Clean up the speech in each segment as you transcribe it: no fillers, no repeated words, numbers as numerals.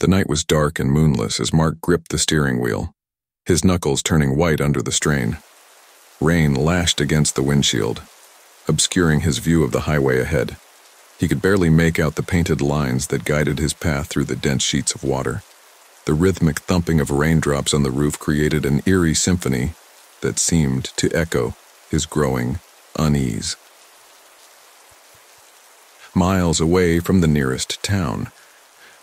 The night was dark and moonless as Mark gripped the steering wheel, his knuckles turning white under the strain. Rain lashed against the windshield, obscuring his view of the highway ahead. He could barely make out the painted lines that guided his path through the dense sheets of water. The rhythmic thumping of raindrops on the roof created an eerie symphony that seemed to echo his growing unease. Miles away from the nearest town,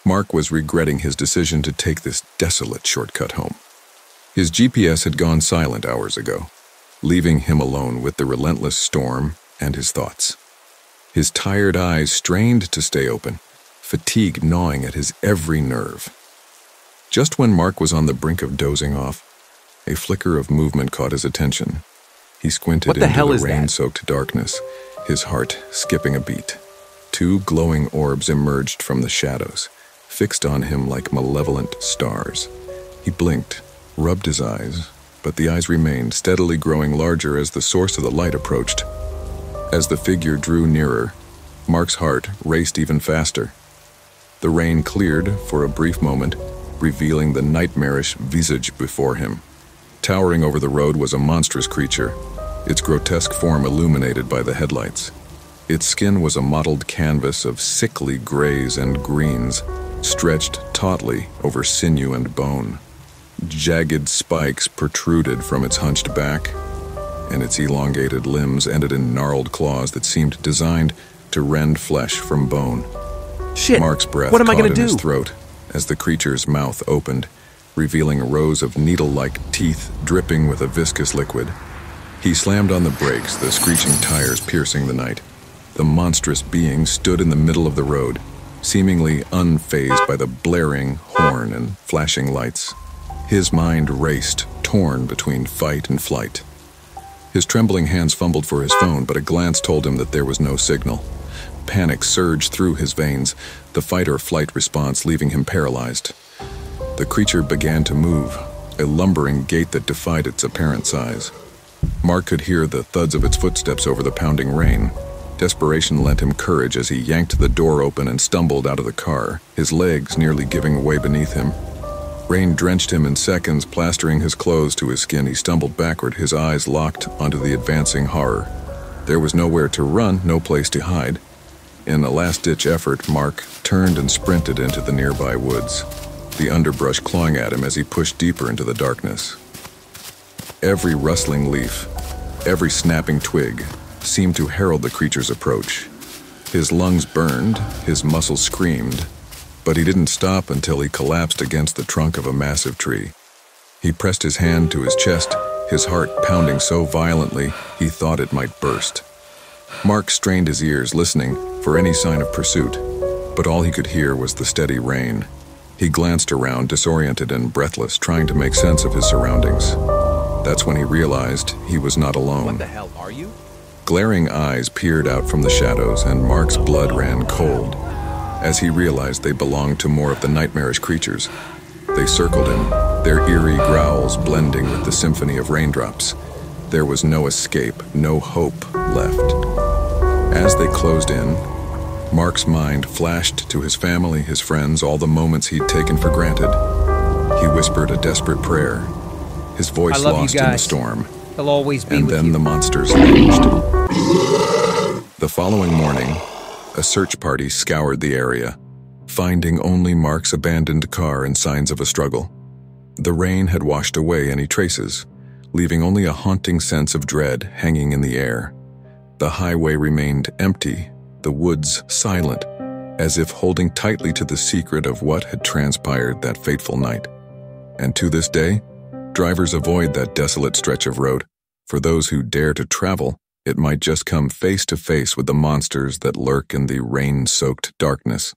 Mark was regretting his decision to take this desolate shortcut home. His GPS had gone silent hours ago, leaving him alone with the relentless storm and his thoughts. His tired eyes strained to stay open, fatigue gnawing at his every nerve. Just when Mark was on the brink of dozing off, a flicker of movement caught his attention. He squinted into the rain-soaked darkness, his heart skipping a beat. Two glowing orbs emerged from the shadows, fixed on him like malevolent stars. He blinked, rubbed his eyes, but the eyes remained, steadily growing larger as the source of the light approached. As the figure drew nearer, Mark's heart raced even faster. The rain cleared for a brief moment, revealing the nightmarish visage before him. Towering over the road was a monstrous creature, its grotesque form illuminated by the headlights. Its skin was a mottled canvas of sickly grays and greens, stretched tautly over sinew and bone. Jagged spikes protruded from its hunched back, and its elongated limbs ended in gnarled claws that seemed designed to rend flesh from bone. Shit! Mark's breath What am I caught gonna in do? his throat as the creature's mouth opened, revealing rows of needle-like teeth dripping with a viscous liquid. He slammed on the brakes, the screeching tires piercing the night. The monstrous being stood in the middle of the road, seemingly unfazed by the blaring horn and flashing lights. His mind raced, torn between fight and flight. His trembling hands fumbled for his phone, but a glance told him that there was no signal. Panic surged through his veins, the fight-or-flight response leaving him paralyzed. The creature began to move, a lumbering gait that defied its apparent size. Mark could hear the thuds of its footsteps over the pounding rain. Desperation lent him courage as he yanked the door open and stumbled out of the car, his legs nearly giving way beneath him. Rain drenched him in seconds, plastering his clothes to his skin. He stumbled backward, his eyes locked onto the advancing horror. There was nowhere to run, no place to hide. In a last-ditch effort, Mark turned and sprinted into the nearby woods, the underbrush clawing at him as he pushed deeper into the darkness. Every rustling leaf, every snapping twig, seemed to herald the creature's approach. His lungs burned, his muscles screamed, but he didn't stop until he collapsed against the trunk of a massive tree. He pressed his hand to his chest, his heart pounding so violently he thought it might burst. Mark strained his ears, listening for any sign of pursuit, but all he could hear was the steady rain. He glanced around, disoriented and breathless, trying to make sense of his surroundings. That's when he realized he was not alone. What the hell are you? Glaring eyes peered out from the shadows, and Mark's blood ran cold as he realized they belonged to more of the nightmarish creatures. They circled him, their eerie growls blending with the symphony of raindrops. There was no escape, no hope left. As they closed in, Mark's mind flashed to his family, his friends, all the moments he'd taken for granted. He whispered a desperate prayer, his voice lost in the storm. They'll always be and with then you. The monsters lunged. The following morning, a search party scoured the area, finding only Mark's abandoned car and signs of a struggle. The rain had washed away any traces, leaving only a haunting sense of dread hanging in the air. The highway remained empty, the woods silent, as if holding tightly to the secret of what had transpired that fateful night. And to this day, drivers avoid that desolate stretch of road. For those who dare to travel, it might just come face to face with the monsters that lurk in the rain-soaked darkness.